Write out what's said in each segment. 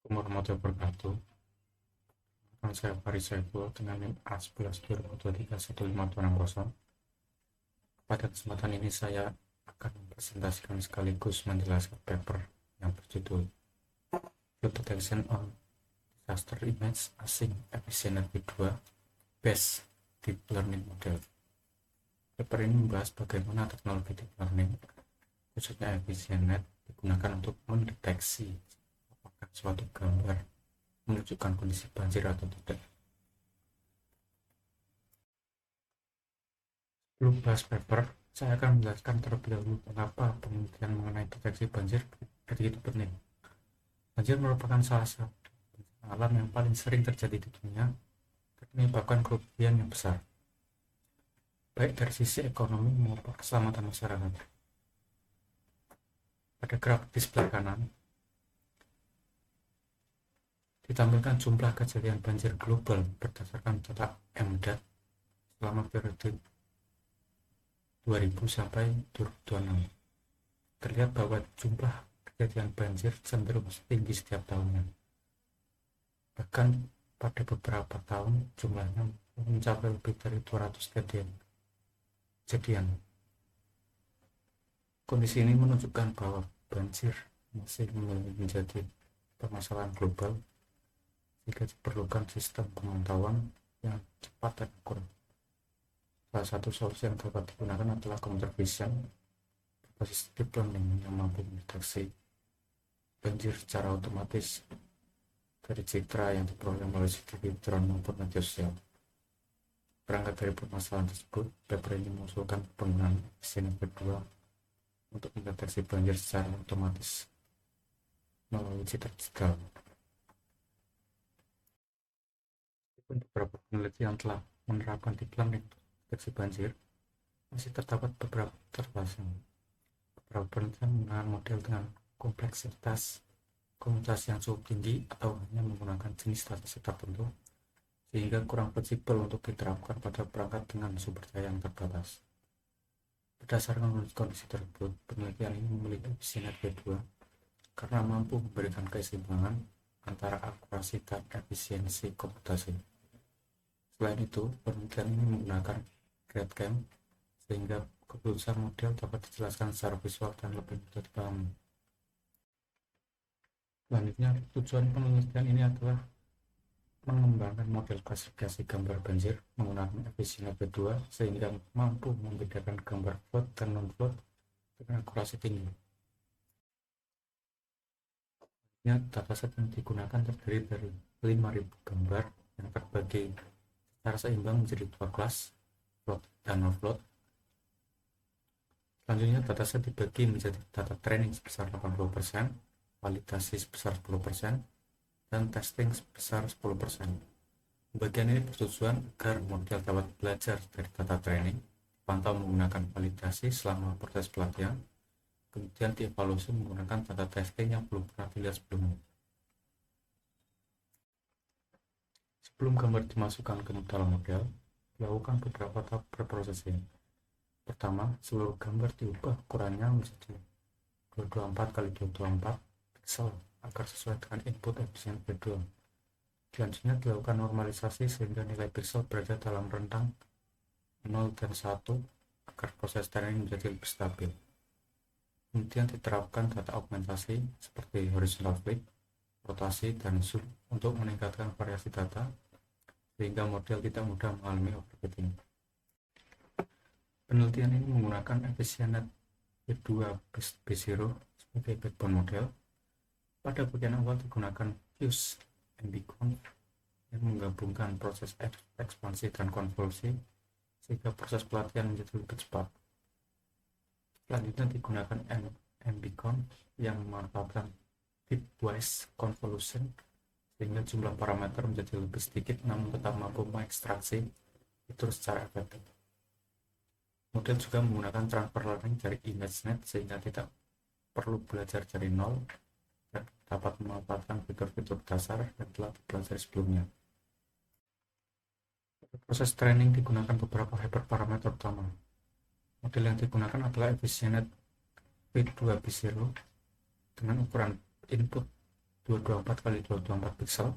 Warahmatullahi wabarakatuh. Nama saya Faris Saiful dengan NIM A11 2023 15260. Pada kesempatan ini saya akan mempresentasikan sekaligus menjelaskan paper yang berjudul Field Detection on Disaster Image Async Efficient V2 Based Deep Learning Model. Paper ini membahas bagaimana teknologi deep learning, khususnya EfficientNet, digunakan untuk mendeteksi apakah suatu gambar menunjukkan kondisi banjir atau tidak. Sebelum bahas paper, saya akan menjelaskan terlebih dahulu mengapa penelitian mengenai deteksi banjir begitu penting. Banjir merupakan salah satu bencana alam yang paling sering terjadi di dunia dan menyebabkan kerugian yang besar, baik dari sisi ekonomi maupun keselamatan masyarakat. Pada grafik di sebelah kanan, ditampilkan jumlah kejadian banjir global berdasarkan data MDAT selama periode 2000 sampai 2026. Terlihat bahwa jumlah kejadian banjir cenderung tinggi setiap tahunnya. Bahkan pada beberapa tahun jumlahnya mencapai lebih dari 200 kejadian. Kondisi ini menunjukkan bahwa banjir masih menjadi permasalahan global, sehingga diperlukan sistem pemantauan yang cepat dan akurat. Salah satu solusi yang dapat digunakan adalah computer vision berbasis deep learning yang mampu mendeteksi banjir secara otomatis dari citra yang diperoleh melalui CCTV, drone maupun media sosial. Berangkat dari permasalahan tersebut, paper ini mengusulkan penggunaan efisien kedua untuk mendeteksi banjir secara otomatis melalui citra digital. Beberapa penelitian telah menerapkan deep learning untuk deteksi banjir, masih terdapat beberapa keterbatasan. Beberapa penelitian menggunakan model dengan kompleksitas komputasi yang cukup tinggi atau hanya menggunakan jenis dataset tertentu, sehingga kurang fleksibel untuk diterapkan pada perangkat dengan sumber daya yang terbatas. Berdasarkan kondisi tersebut, penelitian ini memilih EfficientNet V2 karena mampu memberikan keseimbangan antara akurasi dan efisiensi komputasi. Selain itu, penelitian ini menggunakan GradCam sehingga keputusan model dapat dijelaskan secara visual dan lebih mudah dipahami. Selanjutnya, tujuan penelitian ini adalah mengembangkan model klasifikasi gambar banjir menggunakan EfficientNet V2 sehingga mampu membedakan gambar flood dan non-flood dengan akurasi tinggi. Dataset yang digunakan terdiri dari 5.000 gambar yang terbagi secara seimbang menjadi dua kelas, flood dan non-flood. Selanjutnya, dataset dibagi menjadi data training sebesar 80%, validasi sebesar 10%, dan testing sebesar 10%. Bagian ini bertujuan agar model dapat belajar dari data training, dipantau menggunakan validasi selama proses pelatihan, kemudian dievaluasi menggunakan data testing yang belum pernah dilihat sebelumnya. Sebelum gambar dimasukkan ke dalam model, dilakukan beberapa tahap preprocessing. Pertama, seluruh gambar diubah ukurannya menjadi 224 x 224 pixel agar sesuai dengan input efisien V2. Selanjutnya dilakukan normalisasi sehingga nilai pixel berada dalam rentang 0 dan 1 agar proses training menjadi lebih stabil. Kemudian diterapkan data augmentasi seperti horizontal flip, rotasi, dan zoom untuk meningkatkan variasi data sehingga model tidak mudah mengalami overfitting. Penelitian ini menggunakan EfficientNet V2 B0 sebagai backbone model. Pada bagian awal digunakan Fuse MBConv yang menggabungkan proses ekspansi dan konvolusi sehingga proses pelatihan menjadi lebih cepat. Selanjutnya digunakan MBConv yang memanfaatkan bitwise convolution sehingga jumlah parameter menjadi lebih sedikit namun tetap mampu mengekstraksi fitur secara efektif. Model juga menggunakan transfer learning dari ImageNet sehingga tidak perlu belajar dari nol dan dapat memanfaatkan fitur-fitur dasar yang telah dipelajari sebelumnya. Pada proses training digunakan beberapa hyperparameter utama. Model yang digunakan adalah EfficientNet V2 B0 dengan ukuran input 224 kali 224 pixel,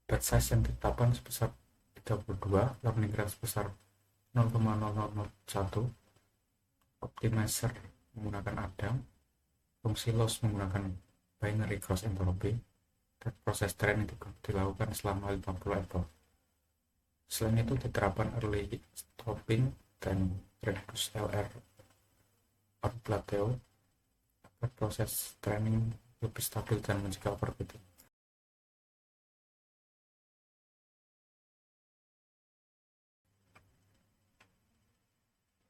batch size yang ditetapkan sebesar 32, learning rate sebesar 0,0001, optimizer menggunakan Adam, fungsi loss menggunakan binary cross entropy, dan proses training dilakukan selama 50 ekor. Selain itu diterapkan early stopping dan reduce LR on plateau agar proses training lebih stabil dan mencegah overfitting.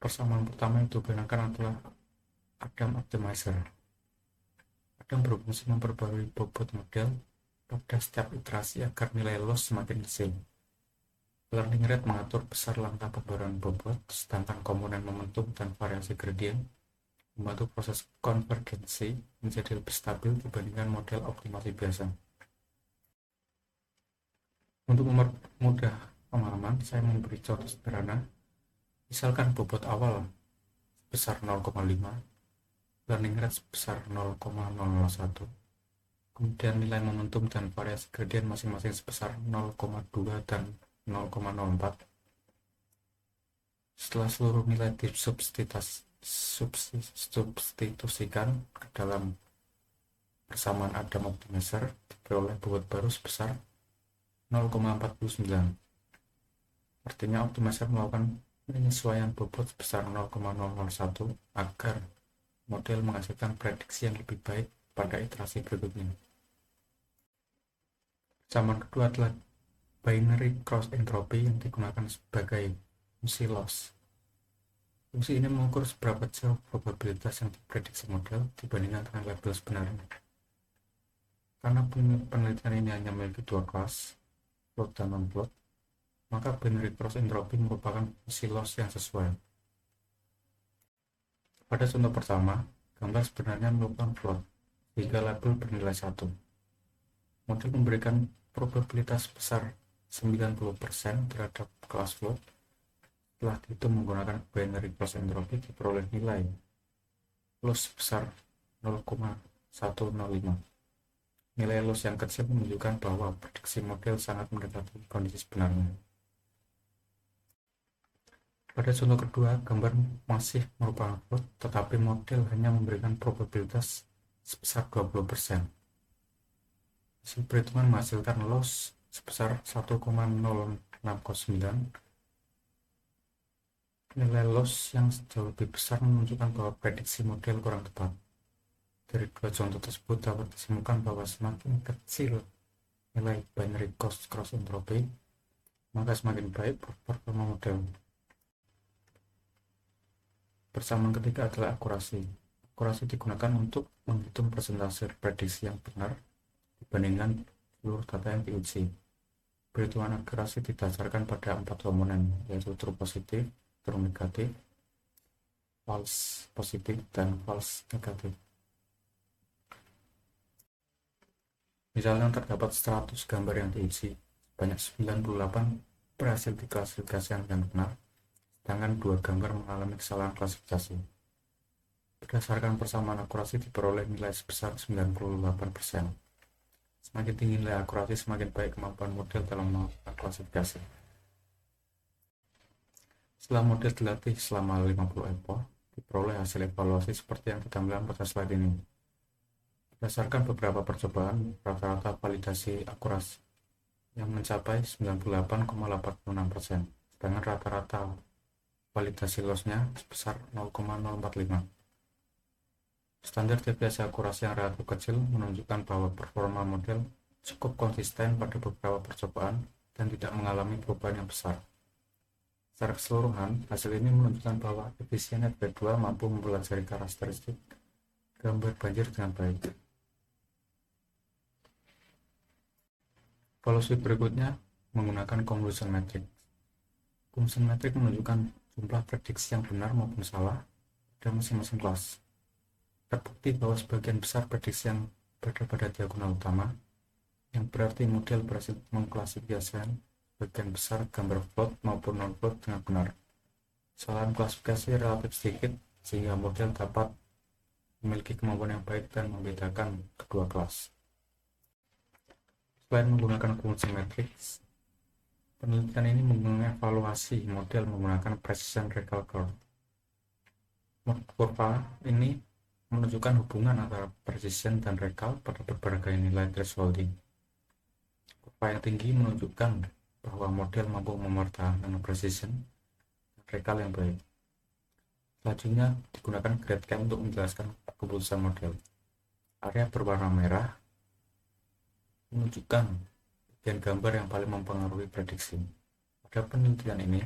Persamaan pertama yang digunakan adalah Adam Optimizer. Adam berfungsi memperbarui bobot model pada setiap iterasi agar nilai loss semakin kecil. Learning rate mengatur besar langkah pembaruan bobot, sedangkan komponen momentum dan variasi gradient membantu proses konvergensi menjadi lebih stabil dibandingkan model optimasi biasa. Untuk mempermudah pemahaman, saya memberi contoh sederhana. Misalkan bobot awal sebesar 0,5, learning rate sebesar 0,001, kemudian nilai momentum dan variasi gradient masing-masing sebesar 0,2 dan 0,04. Setelah seluruh nilai disubstitusikan ke dalam persamaan Adam Optimizer, diperoleh bobot baru sebesar 0,49. Artinya optimizer melakukan penyesuaian bobot sebesar 0,001 agar model menghasilkan prediksi yang lebih baik pada iterasi berikutnya. Persamaan kedua adalah binary cross entropy yang digunakan sebagai fungsi loss. Fungsi ini mengukur seberapa jauh probabilitas yang diprediksi model dibandingkan dengan label sebenarnya. Karena penelitian ini hanya memiliki dua kelas, float dan non-float, maka binary cross entropy merupakan fungsi loss yang sesuai. Pada contoh pertama, gambar sebenarnya merupakan float, sehingga label bernilai 1. Model memberikan probabilitas besar 90% terhadap kelas float. Setelah dihitung menggunakan binary cross entropy, diperoleh nilai loss sebesar 0,105. Nilai loss yang kecil menunjukkan bahwa prediksi model sangat mendekati kondisi sebenarnya. Pada contoh kedua, gambar masih merupakan float, tetapi model hanya memberikan probabilitas sebesar 20%. Hasil perhitungan menghasilkan loss sebesar 1,0609. Nilai loss yang jauh lebih besar menunjukkan bahwa prediksi model kurang tepat. Dari dua contoh tersebut dapat disimpulkan bahwa semakin kecil nilai binary cross entropy, maka semakin baik performa model. Persamaan ketiga adalah akurasi. Akurasi digunakan untuk menghitung persentase prediksi yang benar dibandingkan seluruh data yang diuji. Perhitungan akurasi didasarkan pada 4 komponen, yaitu true positif, true negatif, false positif, dan false negatif. Misalnya terdapat 100 gambar yang diuji, banyak 98 berhasil diklasifikasikan dengan benar, sedangkan 2 gambar mengalami kesalahan klasifikasi. Berdasarkan persamaan akurasi diperoleh nilai sebesar 98%. Semakin tinggi nilai akurasi, semakin baik kemampuan model dalam melakukan klasifikasi. Setelah model dilatih selama 50 ekor, diperoleh hasil evaluasi seperti yang ditampilkan pada slide ini. Berdasarkan beberapa percobaan, rata-rata validasi akurasi yang mencapai 98,86%, sedangkan rata-rata validasi lossnya sebesar 0,045. Standar deviasi akurasi yang relatif kecil menunjukkan bahwa performa model cukup konsisten pada beberapa percobaan dan tidak mengalami perubahan yang besar. Secara keseluruhan, hasil ini menunjukkan bahwa efisiensi V2 mampu mempelajari karakteristik gambar banjir dengan baik. Evaluasi berikutnya menggunakan convolution matrix. Convolution matrix menunjukkan jumlah prediksi yang benar maupun salah pada masing-masing kelas. Terbukti bahwa sebagian besar prediksi yang berada pada diagonal utama, yang berarti model berhasil mengklasifikasikan sebagian besar gambar float maupun non-float dengan benar. Kesalahan klasifikasi relatif sedikit, sehingga model dapat memiliki kemampuan yang baik dan membedakan kedua kelas. Selain menggunakan kunci matriks, penelitian ini mengevaluasi model menggunakan precision recall curve. Kurva ini menunjukkan hubungan antara precision dan recall pada berbagai nilai thresholding. Kurva yang tinggi menunjukkan bahwa model mampu mempertahankan precision dan recall yang baik. Selanjutnya digunakan gradcam untuk menjelaskan keputusan model. Area berwarna merah menunjukkan bagian gambar yang paling mempengaruhi prediksi. Pada penelitian ini,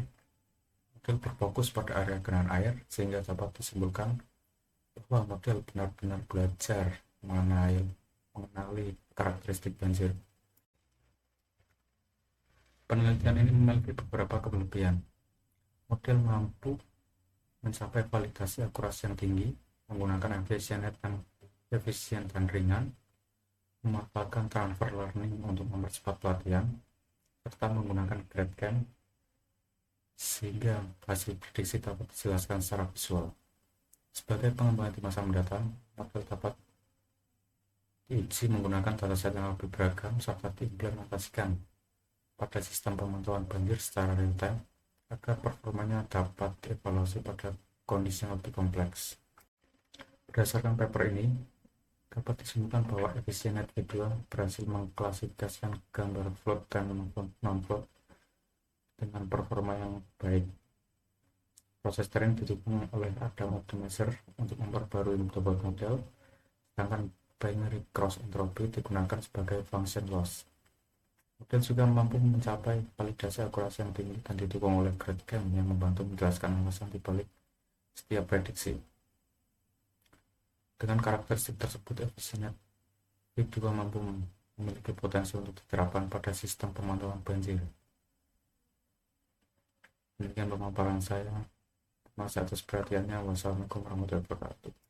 model berfokus pada area genangan air sehingga dapat disimpulkan bahwa model benar-benar belajar mengenali karakteristik banjir. Penelitian ini memiliki beberapa kelebihan. Model mampu mencapai validasi akurasi yang tinggi, menggunakan efisien dan ringan, memanfaatkan transfer learning untuk mempercepat pelatihan, serta menggunakan gradcam sehingga hasil prediksi dapat dijelaskan secara visual. Sebagai pengembangan di masa mendatang, model dapat diuji menggunakan dataset yang lebih beragam serta diimplementasikan pada sistem pemantauan banjir secara real-time agar performanya dapat dievaluasi pada kondisi yang lebih kompleks. Berdasarkan paper ini, dapat disimpulkan bahwa EfficientNet V2 berhasil mengklasifikasikan gambar float dan non-float dengan performa yang baik. Proses training didukung oleh Adam Optimizer untuk memperbarui bobot model, sedangkan binary cross entropy digunakan sebagai function loss. Model juga mampu mencapai validasi akurasi yang tinggi dan didukung oleh gradcam yang membantu menjelaskan alasan dibalik setiap prediksi. Dengan karakteristik tersebut, EfficientNet V2 mampu memiliki potensi untuk diterapkan pada sistem pemantauan banjir. Demikian pemaparan saya. Terima kasih atas perhatiannya. Wassalamualaikum warahmatullahi wabarakatuh.